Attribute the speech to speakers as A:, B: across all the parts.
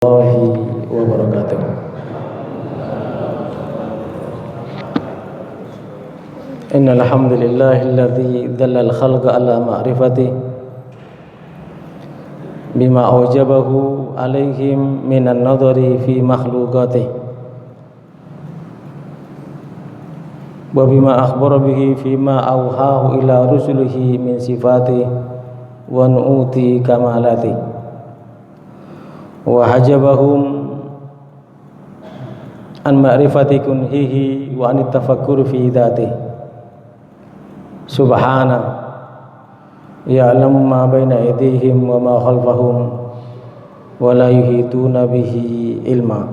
A: Warahmatullahi wabarakatuh. Innal hamdalillahilladzi dzallal khalqa ala ma'rifati bima aujabahu alaihim minan nadhari fi makhluqati wa bima akhbara bihi fima awhahu ila rusulihi min sifati wa nu'uti kamalati wa hajabahum an ma'rifati kunhihi wa an tafakkur fi dhatihi subhana ya'lamu ma baina aydihim wa ma khalfahum wa la yuhituna bihi ilma.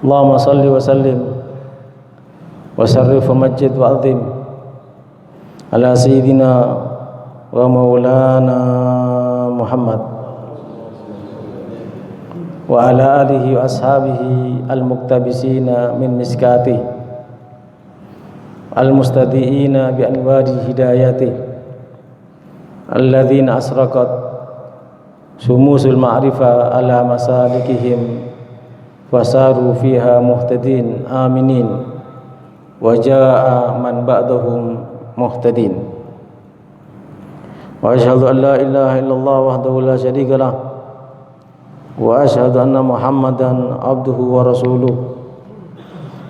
A: Allahumma salli wa sallim wa sarrif wa majjid wa azim ala sayyidina wa maulana Muhammad wa ala alihi wa ashabihi al-muktabisina min miskati al-mustadiina bi anwari hidayati alladhina asraqat sumusul ma'rifa ala masalikihim wasaru fiha muhtadin aminin wa jaa man ba'dahum muhtadin wa ashhadu an la ilaha illallah wahdahu la syarika lah wa asyhadu anna Muhammadan abduhu wa rasuluh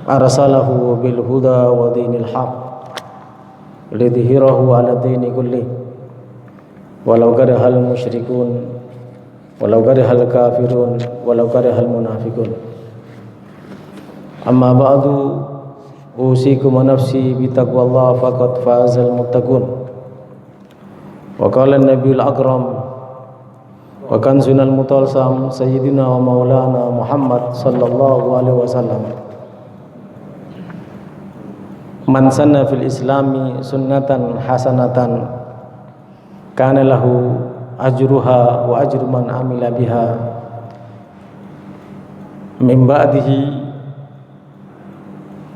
A: arsalahu bil huda wa dinil haq lidhhirahu ala dini kulli walau karihal musyrikun walau karihal kafirun walau karihal munafiqun. Amma ba'du, usikum wa nafsi bi taqwallah faqad fazal muttaqun. Wa qala an-nabiyul akram wa kanzunal mutalsam sayyidina wa maulana Muhammad sallallahu alaihi wasallam, man sanna fil islami sunnatan hasanatan kana lahu ajruha wa ajru man amila biha min ba'dihi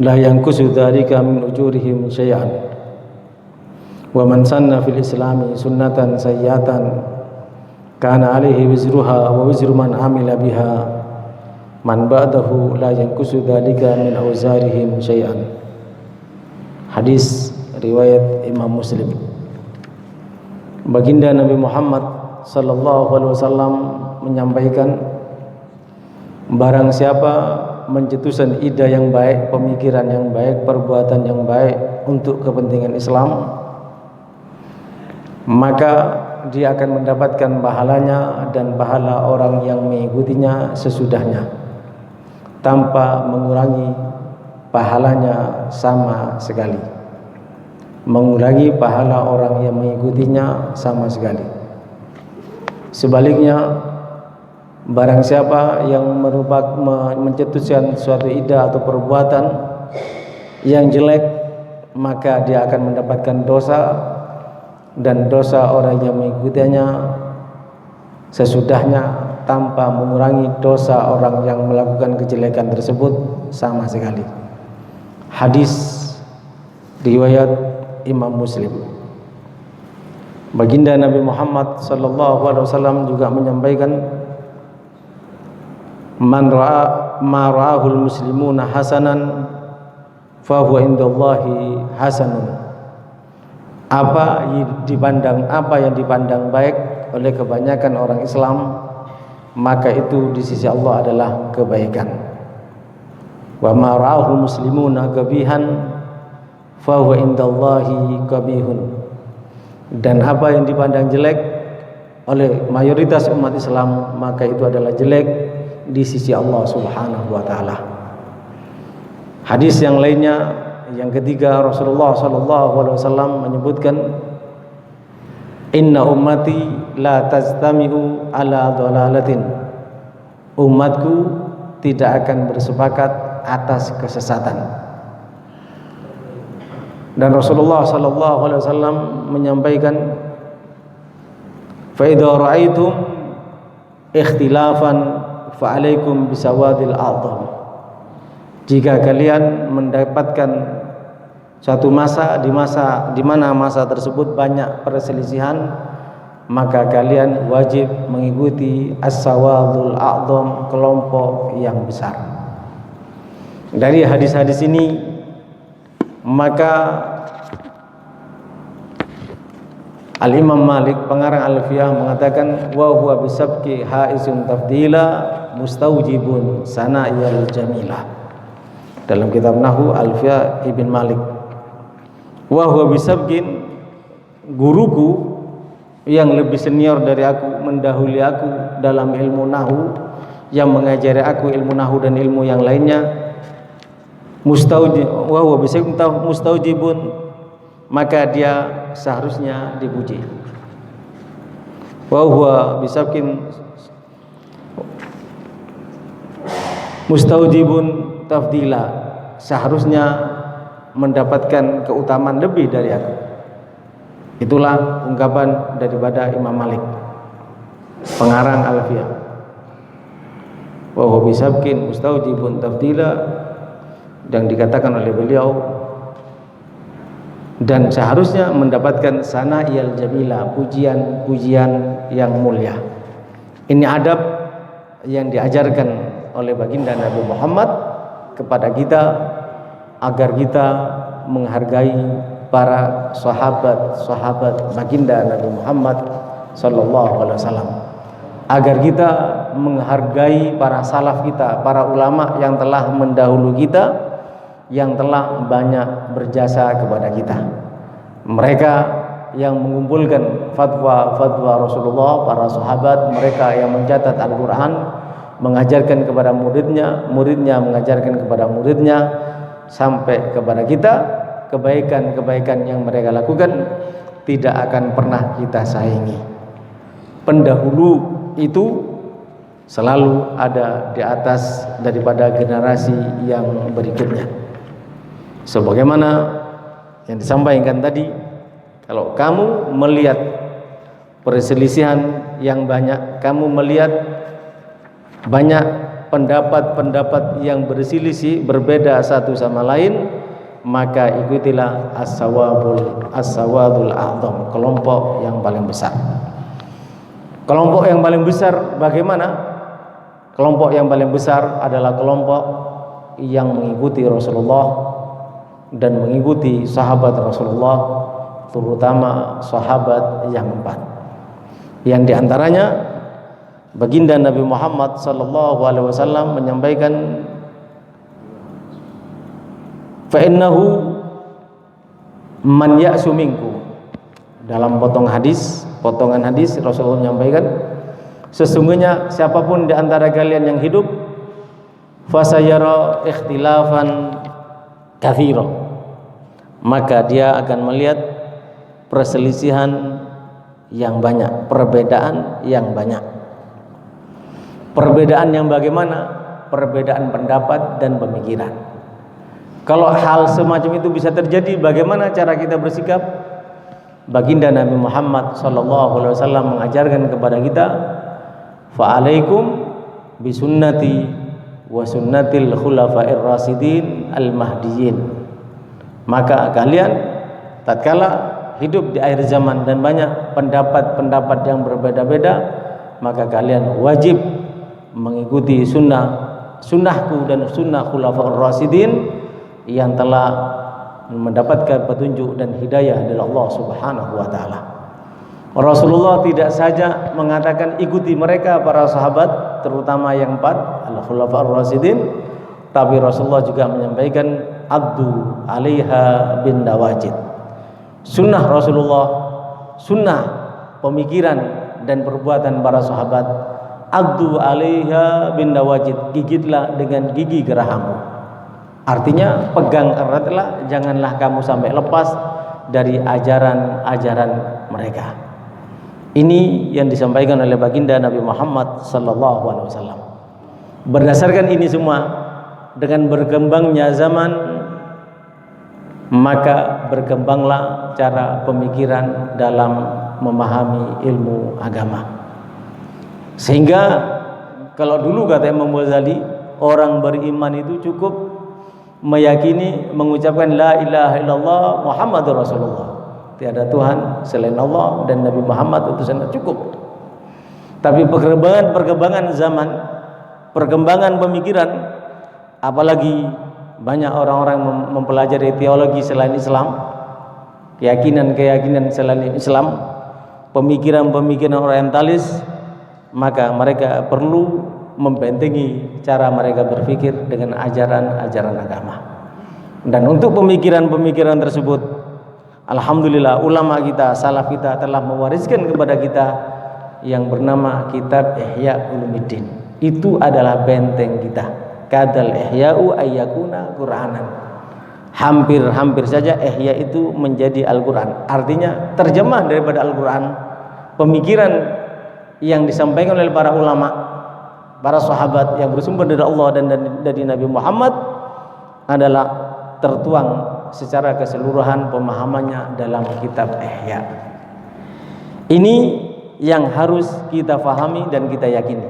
A: la yanqusu dzalika min ujurihim syai'an wa man sanna fil islami sunnatan sayyi'atan kana alaihi wizruha wa wizru man amila biha man ba'dahu la yanqusu dzalika min auzarihim syai'an. Hadis riwayat Imam Muslim. Baginda Nabi Muhammad sallallahu alaihi wasallam menyampaikan, barang siapa mencetuskan ide yang baik, pemikiran yang baik, perbuatan yang baik untuk kepentingan Islam, maka dia akan mendapatkan pahalanya dan pahala orang yang mengikutinya sesudahnya tanpa mengurangi pahalanya sama sekali. Mengurangi pahala orang yang mengikutinya sama sekali. Sebaliknya, barang siapa yang mencetuskan suatu ide atau perbuatan yang jelek, maka dia akan mendapatkan dosa dan dosa orang yang mengikutinya sesudahnya tanpa mengurangi dosa orang yang melakukan kejelekan tersebut sama sekali. Hadis riwayat Imam Muslim. Baginda Nabi Muhammad sallallahu alaihi wasallam juga menyampaikan, man ra'a ma ra'ahul muslimuna hasanan fa huwa indallahi hasanun. Apa yang dipandang baik oleh kebanyakan orang Islam, maka itu di sisi Allah adalah kebaikan. Wa ma ra'ahul muslimuna qabihan fa huwa indallahi qabihun. Dan apa yang dipandang jelek oleh mayoritas umat Islam, maka itu adalah jelek di sisi Allah Subhanahu wa taala. Hadis yang lainnya, yang ketiga, Rasulullah sallallahu alaihi wasallam menyebutkan, inna ummati la tajtami'u ala dhalalatin. Umatku tidak akan bersepakat atas kesesatan. Dan Rasulullah sallallahu alaihi wasallam menyampaikan, fa idza ra'aitum ikhtilafan fa alaikum bisawadil a'dham. Jika kalian mendapatkan suatu masa di mana masa tersebut banyak perselisihan, maka kalian wajib mengikuti as-sawadul a'dham, kelompok yang besar. Dari hadis-hadis ini maka Al-Imam Malik pengarang Alfiyah mengatakan wa huwa bisabqi haizun tafdila mustaujibun sana'iyal jamilah. Dalam kitab Nahwu Alfiyah Ibn Malik, wa huwa bisabqin, guruku yang lebih senior dari aku, mendahului aku dalam ilmu nahwu, yang mengajari aku ilmu nahwu dan ilmu yang lainnya, wa huwa bisabqin mustaujibun, maka dia seharusnya dipuji. Wa huwa bisabqin mustaujibun tafdila, seharusnya mendapatkan keutamaan lebih dari aku. Itulah ungkapan daripada Imam Malik, pengarang Alfiyah. Wa huwa bisabqin mustaujibun tafdila, dan dikatakan oleh beliau, dan seharusnya mendapatkan sana'iyal jamila, pujian-pujian yang mulia. Ini adab yang diajarkan oleh baginda Nabi Muhammad kepada kita agar kita menghargai para sahabat baginda Nabi Muhammad sallallahu alaihi wasallam, agar kita menghargai para salaf kita, para ulama yang telah mendahului kita, yang telah banyak berjasa kepada kita. Mereka yang mengumpulkan fatwa Rasulullah, para sahabat, mereka yang mencatat Al-Quran, mengajarkan kepada muridnya, muridnya mengajarkan kepada muridnya, sampai kepada kita. Kebaikan-kebaikan yang mereka lakukan tidak akan pernah kita saingi. Pendahulu itu selalu ada di atas daripada generasi yang berikutnya. Sebagaimana yang disampaikan tadi, kalau kamu melihat perselisihan yang banyak, kamu melihat banyak pendapat-pendapat yang berselisih, berbeda satu sama lain, maka ikutilah as-sawadul a'dham, kelompok yang paling besar. Kelompok yang paling besar bagaimana? Kelompok yang paling besar adalah kelompok yang mengikuti Rasulullah dan mengikuti sahabat Rasulullah, terutama sahabat yang 4. Yang diantaranya baginda Nabi Muhammad sallallahu alaihi wasallam menyampaikan, fa innahu man ya'su minkum. Dalam potongan hadis Rasulullah menyampaikan, sesungguhnya siapapun di antara kalian yang hidup, fasayara ikhtilafan katsira, maka dia akan melihat perselisihan yang banyak, perbedaan yang banyak. Perbedaan yang bagaimana? Perbedaan pendapat dan pemikiran. Kalau hal semacam itu bisa terjadi, bagaimana cara kita bersikap? Baginda Nabi Muhammad sallallahu alaihi wasallam mengajarkan kepada kita, fa alaikum bisunnati wa sunnatil khulafa'ir rasidin al-mahdiyyin. Maka kalian tatkala hidup di akhir zaman dan banyak pendapat-pendapat yang berbeda-beda, maka kalian wajib mengikuti sunnahku dan sunnah khulafa'ur rasidin yang telah mendapatkan petunjuk dan hidayah dari Allah Subhanahu wa taala. Rasulullah tidak saja mengatakan ikuti mereka para sahabat, terutama yang 4 al-khulafa'ur rasidin, tapi Rasulullah juga menyampaikan addu 'alaiha bin nawajid. Sunnah Rasulullah, sunnah pemikiran dan perbuatan para sahabat, addu 'alaiha bin nawajid, gigitlah dengan gigi gerahammu. Artinya pegang eratlah, janganlah kamu sampai lepas dari ajaran-ajaran mereka. Ini yang disampaikan oleh baginda Nabi Muhammad sallallahu alaihi wasallam. Berdasarkan ini semua, dengan berkembangnya zaman, maka berkembanglah cara pemikiran dalam memahami ilmu agama. Sehingga kalau dulu kata Imam Ghazali, orang beriman itu cukup meyakini, mengucapkan la ilaha illallah Muhammadur Rasulullah. tiada Tuhan selain Allah dan Nabi Muhammad utusannya, cukup. Tapi perkembangan zaman, perkembangan pemikiran, apalagi banyak orang-orang mempelajari teologi selain Islam, keyakinan selain Islam, pemikiran-pemikiran orientalis, maka mereka perlu membentengi cara mereka berpikir dengan ajaran-ajaran agama. Dan untuk pemikiran-pemikiran tersebut, alhamdulillah ulama kita, salaf kita telah mewariskan kepada kita yang bernama kitab Ihya Ulumuddin. Itu adalah benteng kita. Kadal ihya'u ayyakuna Qur'anan. Hampir saja ihya itu menjadi Al-Qur'an. Artinya terjemah daripada Al-Qur'an. Pemikiran yang disampaikan oleh para ulama, para sahabat yang bersumber dari Allah dan dari Nabi Muhammad adalah tertuang secara keseluruhan pemahamannya dalam kitab Ihya. Ini yang harus kita fahami dan kita yakini.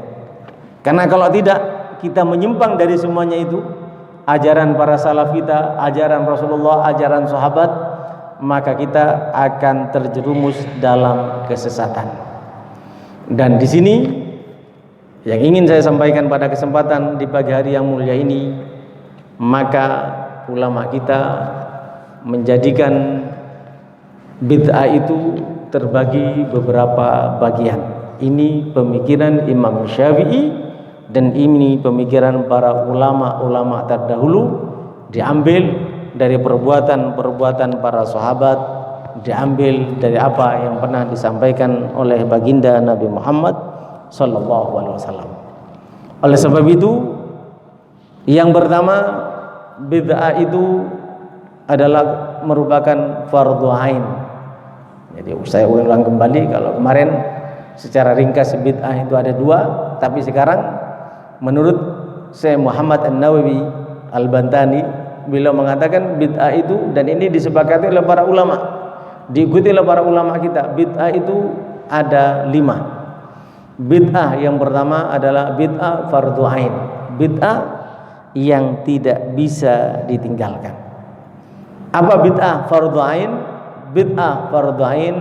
A: Karena kalau tidak, kita menyimpang dari semuanya itu, ajaran para salaf kita, ajaran Rasulullah, ajaran sahabat, maka kita akan terjerumus dalam kesesatan. Dan di sini yang ingin saya sampaikan pada kesempatan di pagi hari yang mulia ini, maka ulama kita menjadikan bid'ah itu terbagi beberapa bagian. Ini pemikiran Imam Syafi'i dan ini pemikiran para ulama-ulama terdahulu, diambil dari perbuatan-perbuatan para sahabat, diambil dari apa yang pernah disampaikan oleh baginda Nabi Muhammad sallallahu alaihi wasallam. Oleh sebab itu, yang pertama, bid'ah itu adalah merupakan fardhu ain. Jadi saya ulang kembali, kalau kemarin secara ringkas bid'ah itu ada dua, tapi sekarang menurut Syekh Muhammad An-Nawawi Al-Bantani, beliau mengatakan bid'ah itu, dan ini disepakati oleh para ulama, diikuti oleh para ulama kita, bid'ah itu ada 5. Bid'ah yang pertama adalah bid'ah fardhu ain, bid'ah yang tidak bisa ditinggalkan. Apa bid'ah fardhu ain? Bid'ah fardhu ain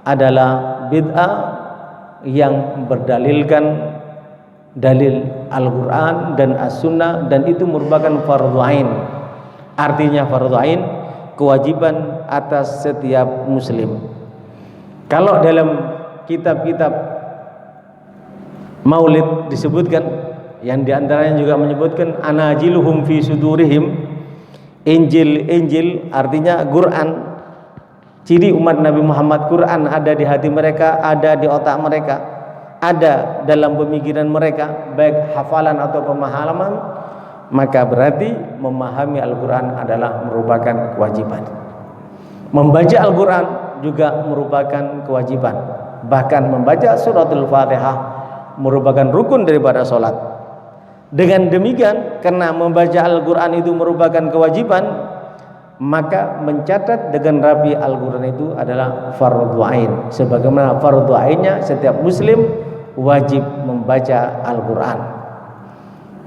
A: adalah bid'ah yang berdalilkan dalil Al-Quran dan As-Sunnah, dan itu merupakan fardhu ain. Artinya fardhu ain, kewajiban atas setiap muslim. Kalau dalam kitab-kitab maulid disebutkan, yang diantaranya juga menyebutkan anajiluhum fi sudurihim, Injil artinya Quran. Ciri umat Nabi Muhammad, Quran ada di hati mereka, ada di otak mereka, ada dalam pemikiran mereka, baik hafalan atau pemahaman, maka berarti memahami Al-Quran adalah merupakan kewajiban. Membaca Al-Quran juga merupakan kewajiban. Bahkan membaca suratul Fatihah merupakan rukun daripada sholat. Dengan demikian, karena membaca Al-Quran itu merupakan kewajiban, maka mencatat dengan rapi Al-Quran itu adalah fardhu ain. Sebagaimana fardhu ainnya setiap muslim wajib membaca Al-Quran.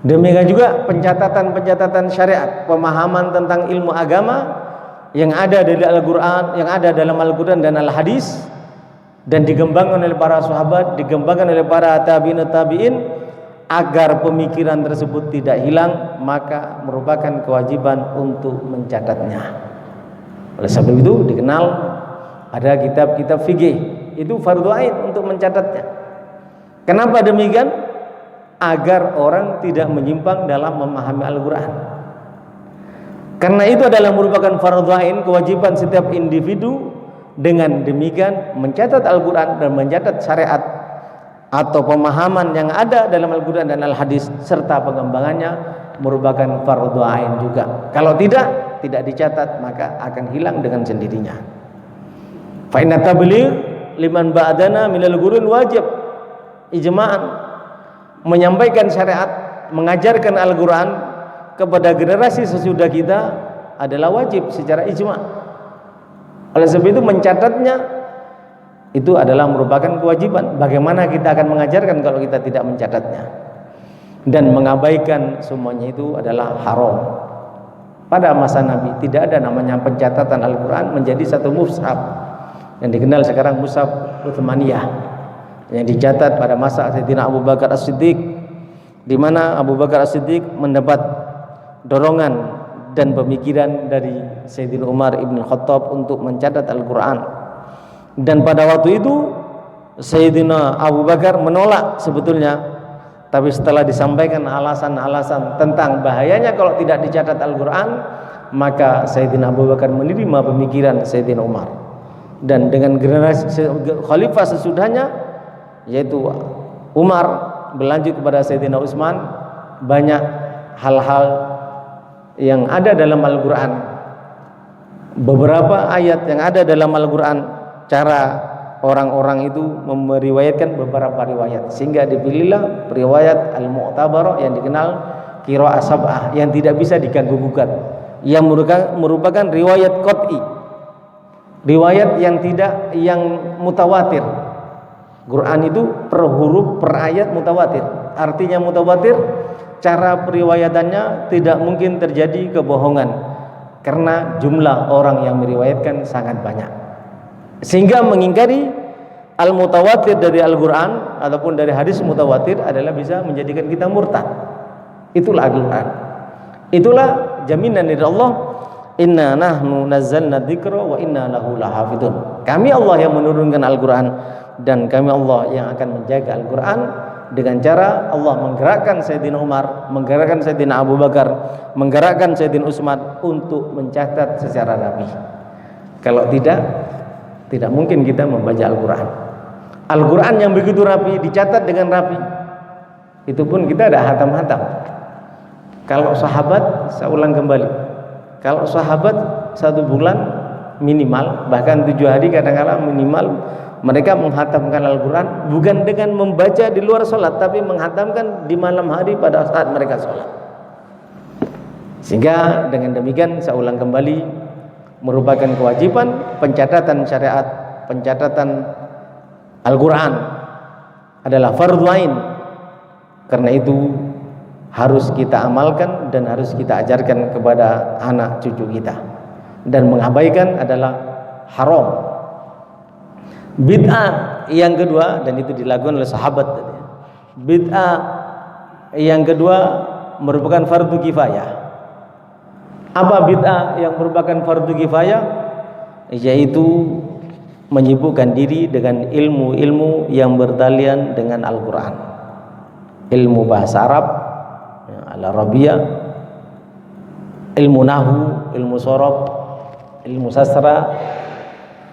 A: Demikian juga pencatatan syariat, pemahaman tentang ilmu agama yang ada dari Al-Quran, yang ada dalam Al-Quran dan Al-Hadis, dan dikembangkan oleh para sahabat, dikembangkan oleh para tabi'in, agar pemikiran tersebut tidak hilang, maka merupakan kewajiban untuk mencatatnya. Oleh sebab itu dikenal ada kitab-kitab fikih, itu fardhu ain untuk mencatatnya. Kenapa demikian? Agar orang tidak menyimpang dalam memahami Al-Quran. Karena itu adalah merupakan fardhu ain, kewajiban setiap individu. Dengan demikian mencatat Al-Quran dan mencatat syariat atau pemahaman yang ada dalam Al-Quran dan Al-Hadis serta pengembangannya merupakan fardhu ain juga. Kalau tidak dicatat, maka akan hilang dengan sendirinya. Fa inna tabligh liman ba'dana minal qurun wajib ijma'an. Menyampaikan syariat, mengajarkan Al-Quran kepada generasi sesudah kita adalah wajib secara ijma'. Oleh sebab itu mencatatnya itu adalah merupakan kewajiban. Bagaimana kita akan mengajarkan kalau kita tidak mencatatnya? Dan mengabaikan semuanya itu adalah haram. pada masa Nabi tidak ada namanya pencatatan Al-Quran menjadi satu mushaf yang dikenal sekarang mushaf Utsmaniyah yang dicatat pada masa Sayyidina Abu Bakar As-Siddiq, di mana Abu Bakar As-Siddiq mendapat dorongan dan pemikiran dari Sayyidina Umar Ibn Khattab untuk mencatat Al-Quran. Dan pada waktu itu Sayyidina Abu Bakar menolak sebetulnya, tapi setelah disampaikan alasan-alasan tentang bahayanya kalau tidak dicatat Al-Quran, maka Sayyidina Abu Bakar menerima pemikiran Sayyidina Umar. Dan dengan generasi khalifah sesudahnya, yaitu Umar, berlanjut kepada Sayyidina Utsman, banyak hal-hal yang ada dalam Al-Quran, beberapa ayat yang ada dalam Al-Quran, cara orang-orang itu meriwayatkan beberapa riwayat, sehingga dipilihlah riwayat Al-Mu'tabarah yang dikenal qiraa'ah sab'ah, yang tidak bisa diganggu gugat, yang merupakan riwayat qat'i, riwayat yang mutawatir. Quran itu per huruf per ayat mutawatir. Artinya mutawatir, cara periwayatannya tidak mungkin terjadi kebohongan karena jumlah orang yang meriwayatkan sangat banyak, sehingga mengingkari al-mutawatir dari Al-Quran ataupun dari hadis mutawatir adalah bisa menjadikan kita murtad. Itulah Al-Quran, itulah jaminan dari Allah, inna nahnu nazzalna dzikra wa inna lahu lahafidun. Kami Allah yang menurunkan Al-Quran dan kami Allah yang akan menjaga Al-Quran, dengan cara Allah menggerakkan Sayyidina Umar, menggerakkan Sayyidina Abu Bakar, menggerakkan Sayyidina Utsman untuk mencatat secara rapi. Kalau tidak mungkin kita membaca Al-Quran. Al-Quran yang begitu rapi, dicatat dengan rapi, itu pun kita ada hatam-hatam. Kalau sahabat, saya ulang kembali, kalau sahabat 1 bulan minimal, bahkan 7 hari kadang-kadang minimal, mereka menghatamkan Al-Quran bukan dengan membaca di luar sholat, tapi menghatamkan di malam hari pada saat mereka sholat. Sehingga dengan demikian, saya ulang kembali, merupakan kewajiban pencatatan syariat, pencatatan Al-Quran adalah fardhu ain. Karena itu harus kita amalkan dan harus kita ajarkan kepada anak cucu kita, dan mengabaikan adalah haram. Bid'ah yang kedua, dan itu dilakukan oleh sahabat, bid'ah yang kedua merupakan fardu kifayah. Apa bid'ah yang merupakan fardu kifayah? Yaitu menyibukkan diri dengan ilmu-ilmu yang bertalian dengan Al-Quran, ilmu bahasa Arab, Al-Arabiyah, ilmu nahu, ilmu sorof, ilmu sastra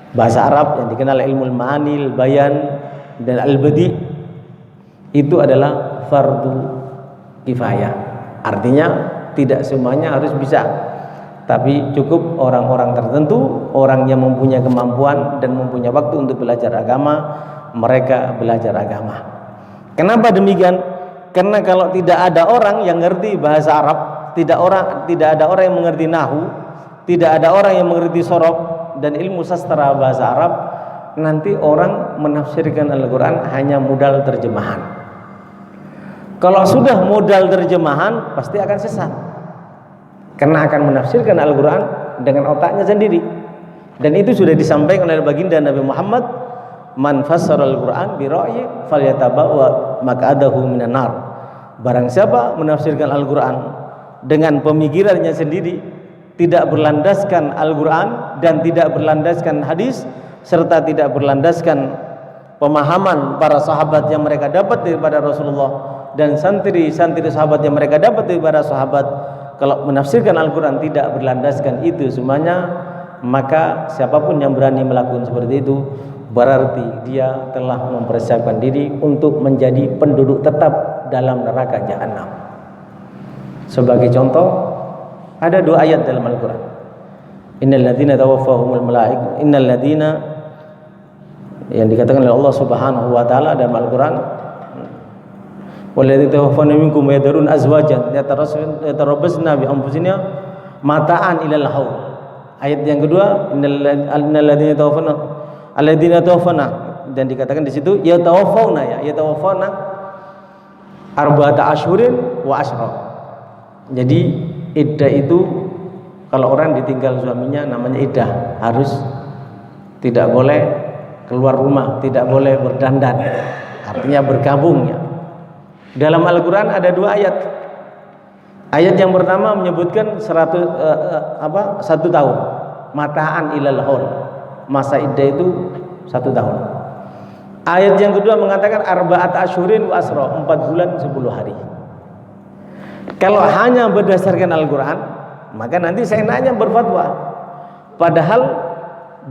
A: bahasa Arab yang dikenal ilmu al-ma'ani, al-bayan, dan al-badi. Itu adalah fardu kifayah. Artinya tidak semuanya harus bisa, tapi cukup orang-orang tertentu, orang yang mempunyai kemampuan dan mempunyai waktu untuk belajar agama, mereka belajar agama. Kenapa demikian? Karena kalau tidak ada orang yang mengerti bahasa Arab, tidak ada orang yang mengerti nahu, tidak ada orang yang mengerti sorof dan ilmu sastra bahasa Arab, nanti orang menafsirkan Al-Quran hanya modal terjemahan. Kalau sudah modal terjemahan, pasti akan sesat, karena akan menafsirkan Al-Quran dengan otaknya sendiri. Dan itu sudah disampaikan oleh baginda Nabi Muhammad, man fassara Al-Quran bi ra'yi falyatabawwa maq'adahu minan nar. Barang siapa menafsirkan Al-Quran dengan pemikirannya sendiri, tidak berlandaskan Al-Quran dan tidak berlandaskan hadis, serta tidak berlandaskan pemahaman para sahabat yang mereka dapat daripada Rasulullah dan santri-santri sahabat yang mereka dapat daripada sahabat, kalau menafsirkan Al-Quran tidak berlandaskan itu semuanya, maka siapapun yang berani melakukan seperti itu, berarti dia telah mempersiapkan diri untuk menjadi penduduk tetap dalam neraka jahanam. Sebagai contoh, ada 2 ayat dalam Al-Quran. Innal ladzina tawaffahumul malaikatu, innal ladzina, yang dikatakan oleh Allah Subhanahu wa taala dalam Al-Quran, walladzina tawaffawna minkum yadrun azwajan yatarabbasna bi anfusina mata'an ilal haul. Ayat yang kedua, innal ladzina tawaffawna alladzina tawaffawna, dan dikatakan di situ yatawaffawna arba'ata ashhurin wa ashra. Jadi iddah itu Kalau orang ditinggal suaminya namanya iddah, harus tidak boleh keluar rumah, tidak boleh berdandan, artinya bergabung ya. Dalam Al-Quran ada 2 ayat. Ayat yang pertama menyebutkan 1 tahun, mataan ilal haul, masa iddah itu 1 tahun. Ayat yang kedua mengatakan arba'at asyhurin wa asra, 4 bulan 10 hari. Kalau hanya berdasarkan Al-Quran, maka nanti saya nanya berfatwa. Padahal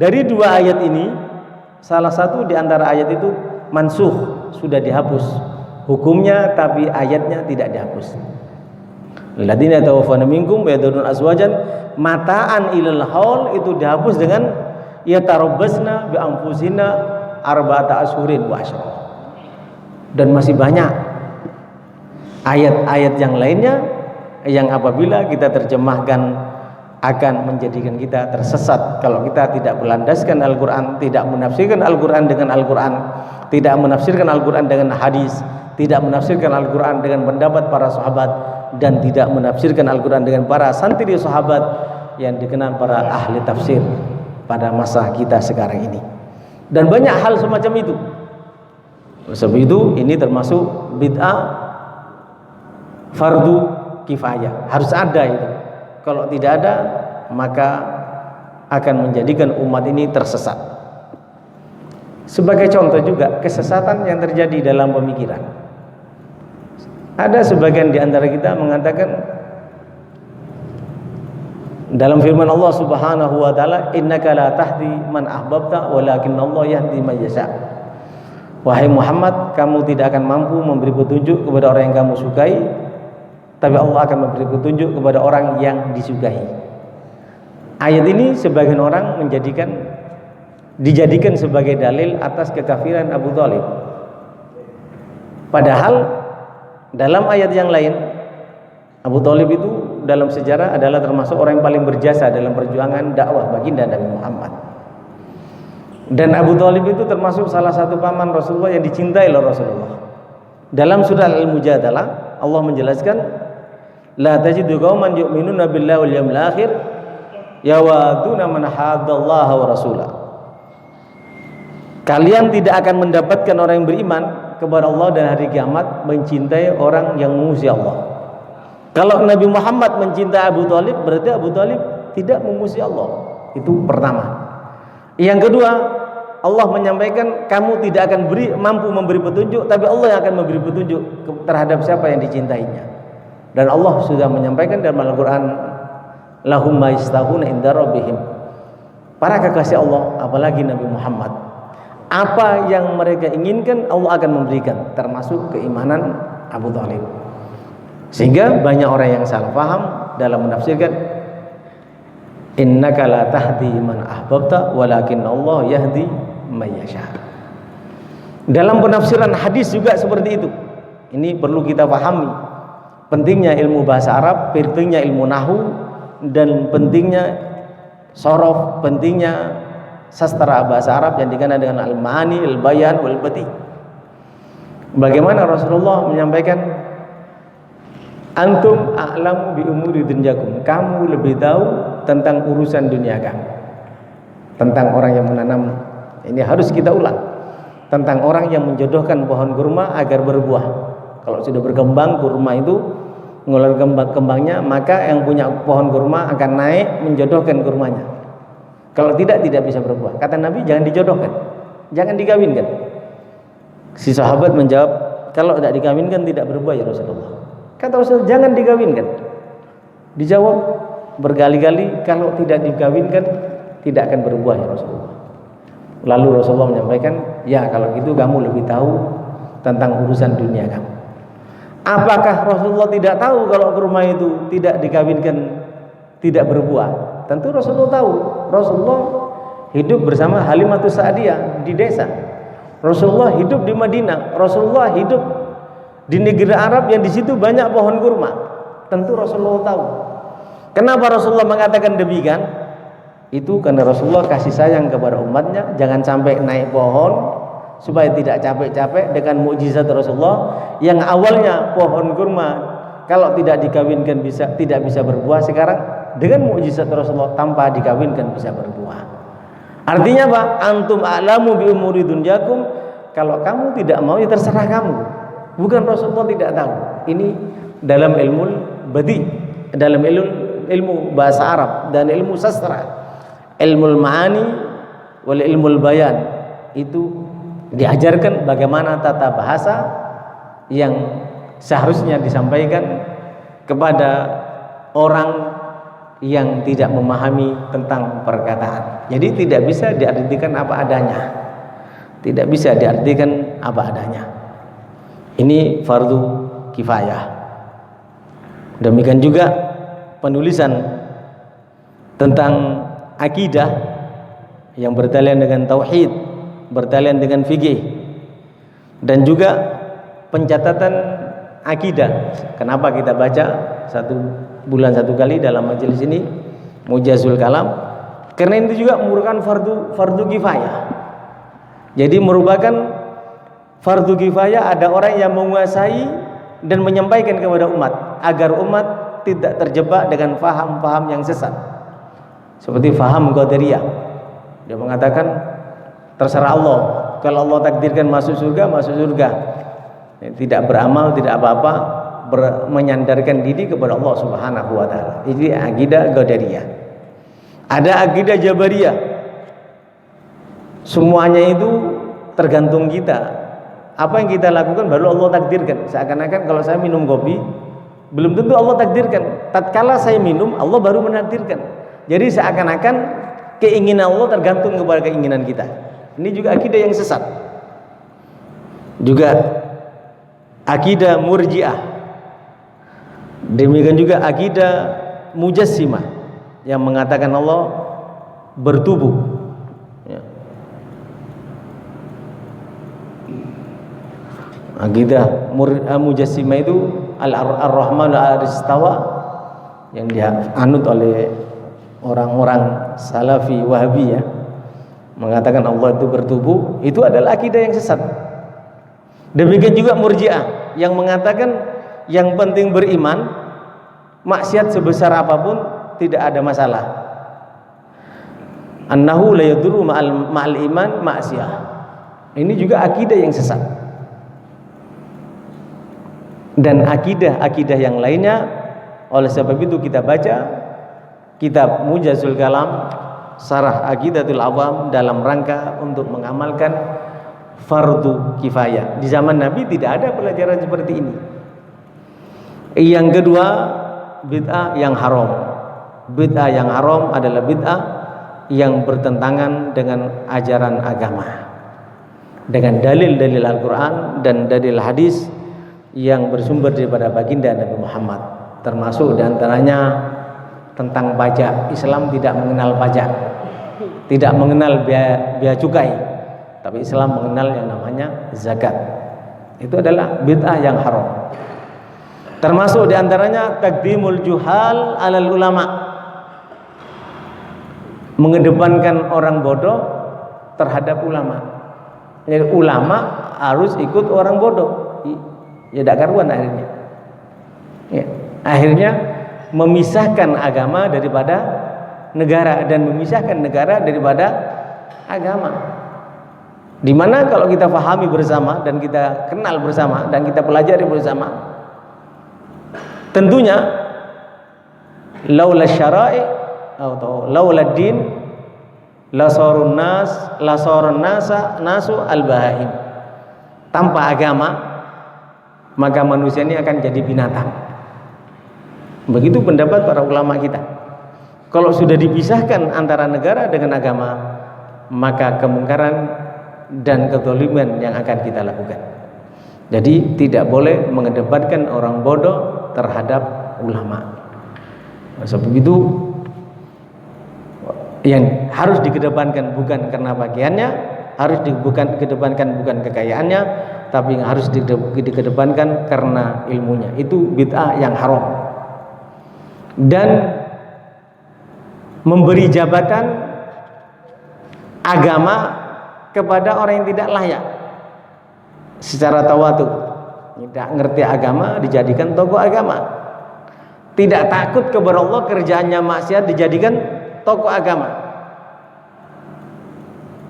A: dari 2 ayat ini, salah satu di antara ayat itu mansukh, sudah dihapus hukumnya, tapi ayatnya tidak dihapus. Alladzina tawaffawna minkum wa yadhurun azwajan mataan ilal haul, itu dihapus dengan yatarabbasna bi anfusina arba'ata asyhurin wa asyra. Dan masih banyak ayat-ayat yang lainnya yang apabila kita terjemahkan akan menjadikan kita tersesat kalau kita tidak berlandaskan Al-Quran, tidak menafsirkan Al-Quran dengan Al-Quran, tidak menafsirkan Al-Quran dengan hadis, tidak menafsirkan Al-Quran dengan pendapat para sahabat, dan tidak menafsirkan Al-Quran dengan para santri sahabat yang dikenal para ahli tafsir pada masa kita sekarang ini. Dan banyak hal semacam itu. Sebab itu ini termasuk bid'ah fardu kifayah, harus ada itu. Kalau tidak ada, maka akan menjadikan umat ini tersesat. Sebagai contoh juga kesesatan yang terjadi dalam pemikiran. Ada sebagian di antara kita mengatakan dalam firman Allah Subhanahu wa taala, innaka la tahdi man ahbabta walakinallahu yahdi man yasha. Wahai Muhammad, kamu tidak akan mampu memberi petunjuk kepada orang yang kamu sukai, tapi Allah akan memberi petunjuk kepada orang yang disukai. Ayat ini sebagian orang dijadikan sebagai dalil atas kekafiran Abu Thalib. Padahal dalam ayat yang lain, Abu Thalib itu dalam sejarah adalah termasuk orang yang paling berjasa dalam perjuangan dakwah baginda Nabi Muhammad. Dan Abu Thalib itu termasuk salah satu paman Rasulullah yang dicintai oleh Rasulullah. Dalam surah Al-Mujadalah Allah menjelaskan, la tajidu qauman yu'minuna billahi wal yawmil akhir yawaduna man haddallaha wa rasulah. Kalian tidak akan mendapatkan orang yang beriman kepada Allah dan hari kiamat mencintai orang yang memuji Allah. Kalau Nabi Muhammad mencintai Abu Thalib, berarti Abu Thalib tidak memuji Allah. Itu pertama. Yang kedua, Allah menyampaikan kamu tidak akan mampu memberi petunjuk, tapi Allah yang akan memberi petunjuk terhadap siapa yang dicintainya. Dan Allah sudah menyampaikan dalam Al-Quran, lahum ma yastahuna inda rabbihim. Para kekasih Allah, apalagi Nabi Muhammad, apa yang mereka inginkan Allah akan memberikan, termasuk keimanan Abu Thalib. Sehingga banyak orang yang salah paham dalam menafsirkan innaka la tahdi man ahbabta walakin Allah yahdi may yasha. Dalam penafsiran hadis juga seperti itu. Ini perlu kita pahami pentingnya ilmu bahasa Arab, pentingnya ilmu nahwu, dan pentingnya sorof, pentingnya sastra bahasa Arab yang dikenal dengan al-ma'ani, al-bayan, wal-badi. Bagaimana Rasulullah menyampaikan, antum a'lamu bi umuri dunyakum, kamu lebih tahu tentang urusan dunia kamu. Tentang orang yang menanam, ini harus kita ulang, tentang orang yang menjodohkan pohon kurma agar berbuah. Kalau sudah berkembang kurma itu mengeluarkan kembangnya, maka yang punya pohon kurma akan naik menjodohkan kurmanya. Kalau tidak bisa berbuah. Kata Nabi, jangan dijodohkan, jangan dikawinkan. Si sahabat menjawab, kalau tidak dikawinkan tidak berbuah ya Rasulullah. Kata Rasul, jangan dikawinkan. Dijawab berkali-kali, kalau tidak dikawinkan tidak akan berbuah ya Rasulullah. Lalu Rasulullah menyampaikan, ya kalau gitu kamu lebih tahu tentang urusan dunia kamu. Apakah Rasulullah tidak tahu kalau kurma itu tidak dikawinkan tidak berbuah? Tentu Rasulullah tahu. Rasulullah hidup bersama Halimatus Sa'diyah di desa. Rasulullah hidup di Madinah. Rasulullah hidup di negeri Arab yang di situ banyak pohon kurma. Tentu Rasulullah tahu. Kenapa Rasulullah mengatakan demikian? Itu karena Rasulullah kasih sayang kepada umatnya, jangan sampai naik pohon supaya tidak capek-capek dengan mukjizat Rasulullah yang awalnya pohon kurma kalau tidak dikawinkan tidak bisa berbuah, sekarang dengan mukjizat Rasulullah tanpa dikawinkan bisa berbuah. Artinya apa? Antum a'lamu bi umuri dunyakum. Kalau kamu tidak mau ya terserah kamu. Bukan Rasulullah tidak tahu. Ini dalam ilmu badi, dalam ilmu bahasa Arab dan ilmu sastra, ilmu ma'ani wal ilmu bayan, itu diajarkan bagaimana tata bahasa yang seharusnya disampaikan kepada orang yang tidak memahami tentang perkataan. Jadi tidak bisa diartikan apa adanya. Tidak bisa diartikan apa adanya. Ini fardu kifayah. Demikian juga penulisan tentang akidah yang bertalian dengan tauhid, bertalian dengan fikih, dan juga pencatatan akidah. Kenapa kita baca 1 bulan 1 kali dalam majelis ini Mujazul Kalam? Karena itu juga merupakan fardu kifayah. Jadi merupakan fardu kifayah, ada orang yang menguasai dan menyampaikan kepada umat agar umat tidak terjebak dengan faham-faham yang sesat. Seperti faham Qadariyah. Dia mengatakan terserah Allah, kalau Allah takdirkan masuk surga, masuk surga. Tidak beramal, tidak apa-apa, menyandarkan diri kepada Allah Subhanahu wa taala. Ini akidah Qadariyah. Ada akidah Jabariyah. Semuanya itu tergantung kita. Apa yang kita lakukan baru Allah takdirkan. Seakan-akan kalau saya minum kopi, belum tentu Allah takdirkan. Tatkala saya minum, Allah baru menakdirkan. Jadi seakan-akan keinginan Allah tergantung kepada keinginan kita. Ini juga akidah yang sesat. Juga akidah Murji'ah. Demikian juga akidah Mujassimah yang mengatakan Allah bertubuh. Ya. Akidah Mujassimah itu Ar-Rahman al-Istawa yang dianut oleh orang-orang Salafi Wahabi, ya, mengatakan Allah itu bertubuh. Itu adalah akidah yang sesat. Demikian juga Murji'ah yang mengatakan yang penting beriman, maksiat sebesar apapun tidak ada masalah. Annahu la yadurru ma'al iman maksiyah. Ini juga akidah yang sesat. Dan akidah-akidah yang lainnya. Oleh sebab itu kita baca kitab Mujazul Kalam, Syarah Aqidatul Awam, dalam rangka untuk mengamalkan fardu kifayah. Di zaman Nabi tidak ada pelajaran seperti ini. Yang kedua, bid'ah yang haram. Bid'ah yang haram adalah bid'ah yang bertentangan dengan ajaran agama, dengan dalil-dalil Al-Quran dan dalil hadis yang bersumber daripada baginda Nabi Muhammad. Termasuk diantaranya tentang pajak. Islam tidak mengenal pajak, tidak mengenal biaya cukai, tapi Islam mengenal yang namanya zakat. Itu adalah bid'ah yang haram. Termasuk diantaranya takdimul juhal alal ulama, mengedepankan orang bodoh terhadap ulama. Jadi ulama harus ikut orang bodoh, ya tidak karuan akhirnya. Ya, akhirnya memisahkan agama daripada negara dan memisahkan negara daripada agama. Dimana kalau kita pahami bersama dan kita kenal bersama dan kita pelajari bersama, tentunya laula syara'i atau laula din lasarun nasa nasu al-bahaim. Tanpa agama maka manusia ini akan jadi binatang. Begitu pendapat para ulama kita. Kalau sudah dipisahkan antara negara dengan agama, maka kemungkaran dan kezaliman yang akan kita lakukan. Jadi tidak boleh mengedepankan orang bodoh terhadap ulama. Sebab itu yang harus dikedepankan bukan karena pakaiannya, harus dikedepankan bukan kekayaannya, tapi yang harus dikedepankan karena ilmunya. Itu bid'ah yang haram. Dan memberi jabatan agama kepada orang yang tidak layak secara tawatu, tidak ngerti agama dijadikan tokoh agama. tidak takut kepada Allah, kerjaannya maksiat, dijadikan tokoh agama.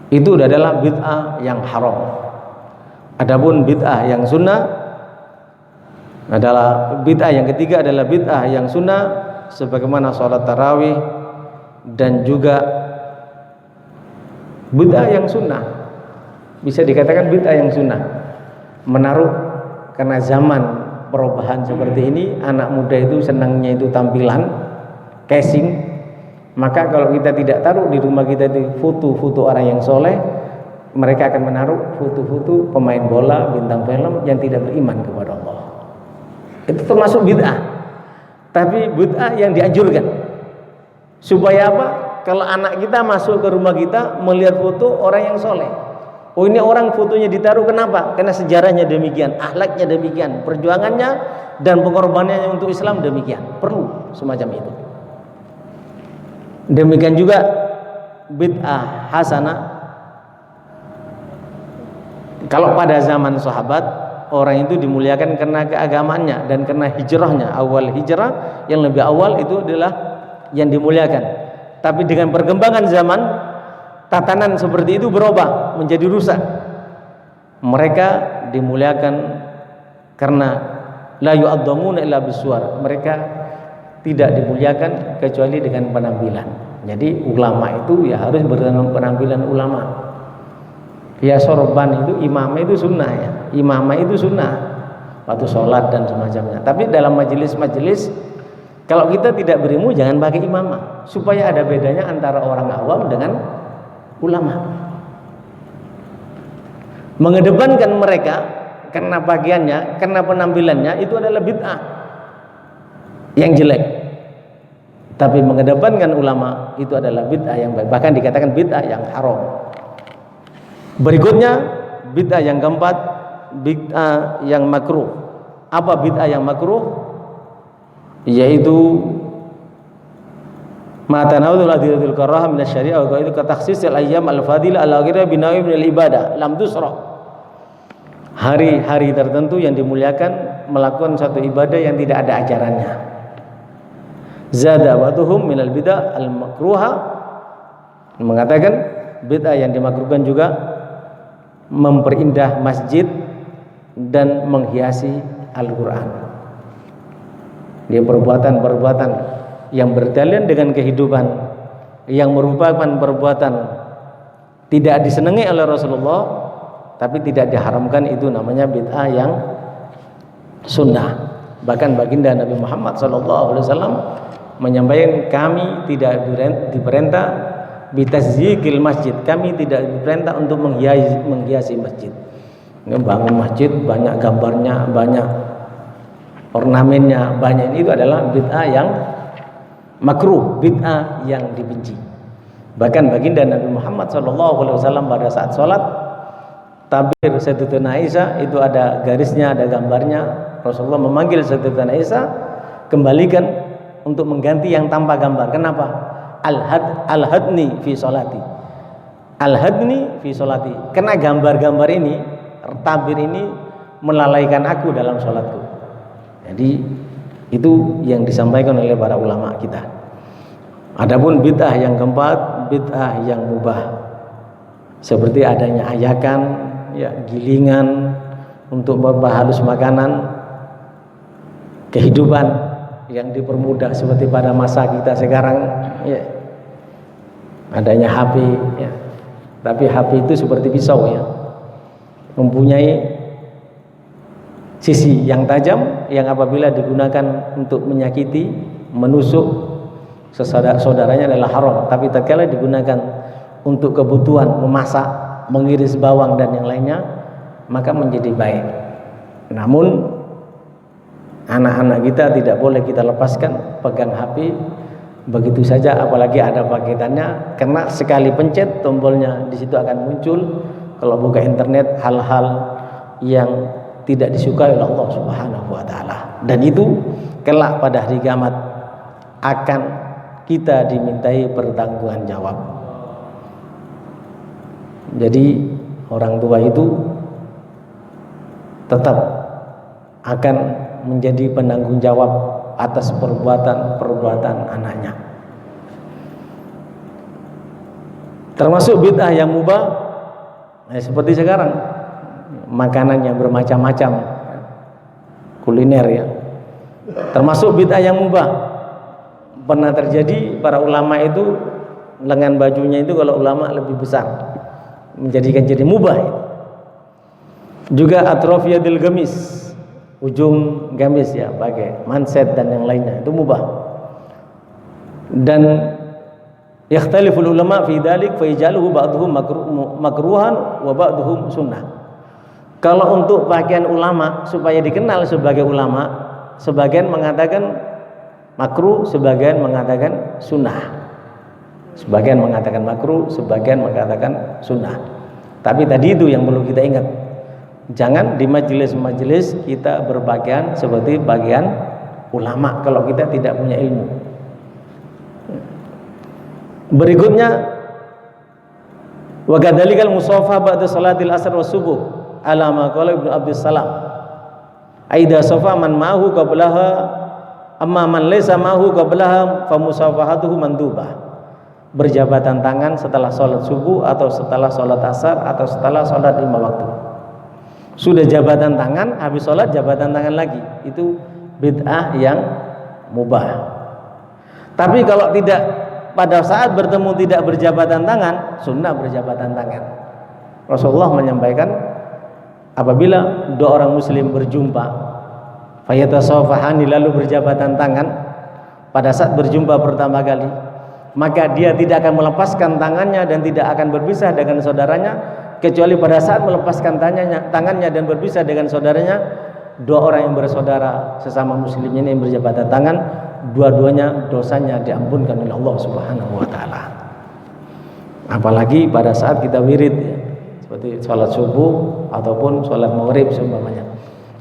A: Itu adalah bid'ah yang haram. Adapun bid'ah yang sunnah adalah bid'ah yang ketiga adalah bid'ah yang sunnah, sebagaimana sholat tarawih dan juga bid'ah yang sunnah. Bisa dikatakan bid'ah yang sunnah, menaruh, karena zaman perubahan seperti ini, anak muda itu senangnya itu tampilan, casing. Maka kalau kita tidak taruh di rumah kita itu foto-foto orang yang soleh, mereka akan menaruh foto-foto pemain bola, bintang film yang tidak beriman kepada Allah. Itu termasuk bid'ah, tapi bid'ah yang dianjurkan. Supaya apa? Kalau anak kita masuk ke rumah kita melihat foto orang yang soleh, oh ini orang fotonya ditaruh, kenapa? Karena sejarahnya demikian, akhlaknya demikian, perjuangannya dan pengorbanannya untuk Islam demikian. Perlu semacam itu. Demikian juga bid'ah hasanah. Kalau pada zaman sahabat, orang itu dimuliakan karena keagamaannya dan karena hijrahnya. Awal hijrah yang lebih awal itu adalah yang dimuliakan. Tapi dengan perkembangan zaman, tatanan seperti itu berubah menjadi rusak. Mereka dimuliakan karena la yu'azzamuna illa bisuar. Mereka tidak dimuliakan kecuali dengan penampilan. Jadi ulama itu ya harus berdasarkan penampilan ulama. Ya sorban itu imamah itu sunnah ya. Imamah itu sunnah waktu sholat dan semacamnya. Tapi dalam majelis-majelis, kalau kita tidak berilmu jangan pakai imamah, supaya ada bedanya antara orang awam dengan ulama. Mengedepankan mereka karena pakaiannya, karena penampilannya, itu adalah bid'ah yang jelek. Tapi mengedepankan ulama itu adalah bid'ah yang baik, bahkan dikatakan bid'ah yang haram. Berikutnya bid'ah yang keempat, bid'ah yang makruh. Apa bid'ah yang makruh? Yaitu ma tanawudul adil karah min asy-syari'ah wa itu katakhsis al-ayyam al-fadilah ala ghairi binawi min al-ibadah lam tusra. Hari-hari tertentu yang dimuliakan melakukan satu ibadah yang tidak ada ajarannya. Zada watuhum min al-bid'ah al-makruha, mengatakan bid'ah yang dimakruhkan juga memperindah masjid dan menghiasi Al-Quran. Dia perbuatan-perbuatan yang berdalil dengan kehidupan, yang merupakan perbuatan tidak disenangi oleh Rasulullah, tapi tidak diharamkan, itu namanya bid'ah yang sunnah. Bahkan baginda Nabi Muhammad SAW menyampaikan, kami tidak diperintah bitazyiqil masjid, kami tidak diperintah untuk menghiasi masjid. Bangun masjid banyak gambarnya, banyak ornamennya, banyak, itu adalah bid'ah yang makruh, bid'ah yang dibenci. Bahkan baginda Nabi Muhammad SAW pada saat sholat tabir Sayyidatuna Aisyah itu ada garisnya, ada gambarnya. Rasulullah memanggil Sayyidatuna Aisyah, kembalikan untuk mengganti yang tanpa gambar. Kenapa? Al-hadni fi sholati, al-hadni fi sholati, karena gambar-gambar ini, tabir ini melalaikan aku dalam sholatku. Jadi itu yang disampaikan oleh para ulama kita. Adapun bid'ah yang keempat, bid'ah yang mubah, seperti adanya ajakan, ya, gilingan untuk berbahalus makanan, kehidupan yang dipermudah seperti pada masa kita sekarang, ya, adanya HP, ya. Tapi HP itu seperti pisau, ya, mempunyai sisi yang tajam yang apabila digunakan untuk menyakiti, menusuk saudaranya adalah haram. Tapi tatkala digunakan untuk kebutuhan memasak, mengiris bawang dan yang lainnya, maka menjadi baik. Namun anak-anak kita tidak boleh kita lepaskan pegang HP begitu saja, apalagi ada paketannya, karena sekali pencet tombolnya di situ akan muncul, kalau buka internet, hal-hal yang tidak disukai oleh Allah Subhanahu wa taala. Dan itu kelak pada hari kiamat akan kita dimintai pertanggungan jawab. Jadi orang tua itu tetap akan menjadi penanggung jawab atas perbuatan anaknya. Termasuk bid'ah yang mubah, seperti sekarang makanan yang bermacam-macam, kuliner ya, termasuk bid'ah yang mubah. Pernah terjadi para ulama itu lengan bajunya itu kalau ulama lebih besar, menjadikan jadi mubah. Juga atrofiyadil gamis, ujung gamis ya, pakai manset dan yang lainnya, itu mubah. Dan yakhtaliful ulama fi dzalik fa yajaluhu ba'dhum makruhan wa ba'dhum sunnah. Kalau untuk pakaian ulama supaya dikenal sebagai ulama, sebagian mengatakan makruh, sebagian mengatakan sunnah. Sebagian mengatakan makruh, sebagian mengatakan sunnah. Tapi tadi itu yang perlu kita ingat. Jangan di majelis-majelis kita berpakaian seperti pakaian ulama kalau kita tidak punya ilmu. Berikutnya, wa kadzalikal musafa ba'da salatil asr was subuh ala ma qala Ibnu Abdus Salam. Aida safa man ma'hu qablaha amma man laysa ma'hu qablaha fa musafahatuhu mandubah. Berjabatan tangan setelah salat subuh atau setelah salat asar atau setelah salat 5 waktu. Sudah jabatan tangan, habis salat jabatan tangan lagi. Itu bid'ah yang mubah. Tapi kalau tidak, pada saat bertemu tidak berjabatan tangan, sunnah berjabatan tangan. Rasulullah menyampaikan, apabila dua orang muslim berjumpa, fayatasafahani, lalu berjabatan tangan, pada saat berjumpa pertama kali, maka dia tidak akan melepaskan tangannya dan tidak akan berpisah dengan saudaranya, kecuali pada saat melepaskan tangannya dan berpisah dengan saudaranya, dua orang yang bersaudara sesama muslimnya ini yang berjabatan tangan, dua-duanya dosanya diampunkan oleh Allah Subhanahu wa taala. Apalagi pada saat kita wirid ya, seperti sholat subuh ataupun sholat maghrib seumpamanya.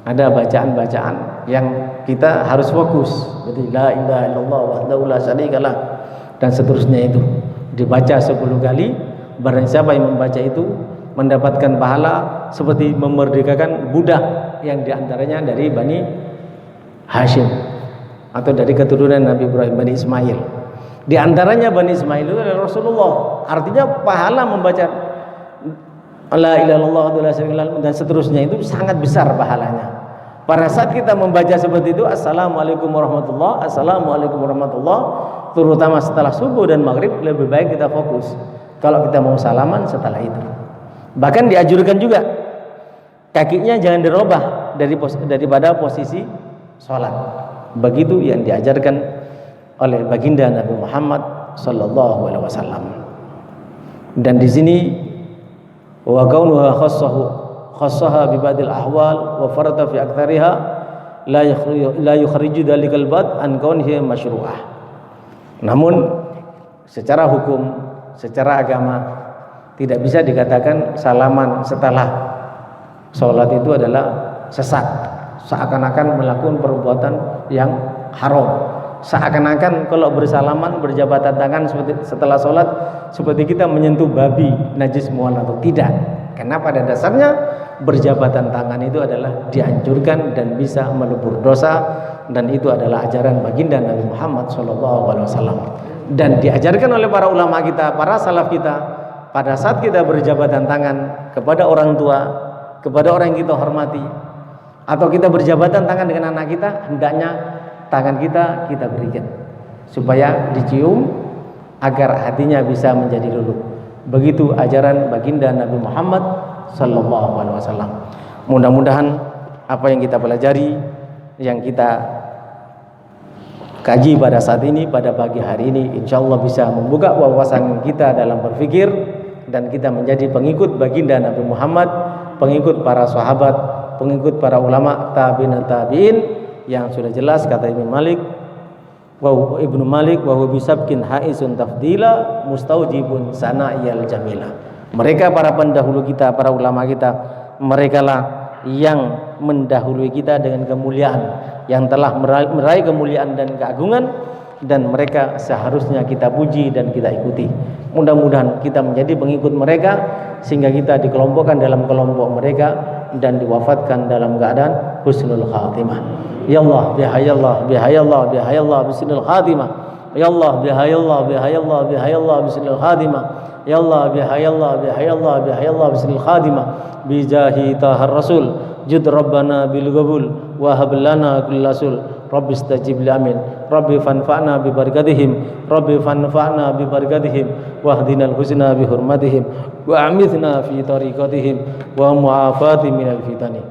A: Ada bacaan-bacaan yang kita harus fokus, seperti la ilaha illallah wahdahu la syarikalah dan seterusnya, itu dibaca 10 kali. Barang siapa yang membaca itu mendapatkan pahala seperti memerdekakan budak yang diantaranya dari Bani Hashim atau dari keturunan Nabi Ibrahim, Bani Ismail. Di antaranya Bani Ismail itu adalah Rasulullah. Artinya pahala membaca la ilaha illallah wa la syarika lahu dan seterusnya itu sangat besar pahalanya. Pada saat kita membaca seperti itu, assalamualaikum warahmatullah, assalamualaikum warahmatullah, terutama setelah subuh dan maghrib, lebih baik kita fokus. Kalau kita mau salaman setelah itu. Bahkan dianjurkan juga kakinya jangan dirubah daripada posisi sholat. Begitu yang diajarkan oleh baginda Nabi Muhammad sallallahu alaihi wasallam. Dan di sini wa kaunuha khassaha bi ba'dil ahwal wa farata fi aktsariha la yukhriju dalikal bad an kaunihi masyru'ah. Namun secara hukum, secara agama tidak bisa dikatakan salaman setelah sholat itu adalah sesat, seakan-akan melakukan perbuatan yang haram, seakan-akan kalau bersalaman berjabatan tangan setelah sholat seperti kita menyentuh babi najis mual atau tidak. Karena pada dasarnya berjabatan tangan itu adalah dianjurkan dan bisa melebur dosa, dan itu adalah ajaran baginda Nabi Muhammad SAW dan diajarkan oleh para ulama kita, para salaf kita. Pada saat kita berjabatan tangan kepada orang tua, kepada orang yang kita hormati, atau kita berjabatan tangan dengan anak kita, hendaknya tangan kita berikan supaya dicium agar hatinya bisa menjadi luluh. Begitu ajaran baginda Nabi Muhammad sallallahu alaihi wasallam. Mudah-mudahan apa yang kita pelajari, yang kita kaji pada saat ini, pada pagi hari ini, insyaallah bisa membuka wawasan kita dalam berpikir, dan kita menjadi pengikut baginda Nabi Muhammad, pengikut para sahabat, pengikut para ulama tabi'in yang sudah jelas kata Ibnu Malik wa huwa bisabkin haisun tafdila mustaujibun sana'iyal jamila. Mereka para pendahulu kita, para ulama kita, merekalah yang mendahului kita dengan kemuliaan, yang telah meraih kemuliaan dan keagungan, dan mereka seharusnya kita puji dan kita ikuti. Mudah-mudahan kita menjadi pengikut mereka sehingga kita dikelompokkan dalam kelompok mereka dan diwafatkan dalam keadaan husnul khatimah. Ya Allah, bihayallah, bihayallah, bihayallah, husnul khatimah. Ya Allah, bihayallah, bihayallah, bihayallah, husnul khatimah. Ya Allah, bihayallah, bihayallah, bihayallah, husnul khatimah. Bijahi tahar rasul jud rabbana bil qabul wa hab lana kullasul. Rabbi istajib li amin. Rabbi fanfa'na bi barakatihim. Rabbi fanfa'na bi barakatihim wahdinal husna bi hurmatihim wa amithna fi tariqatihim wa mu'afati minal fitani.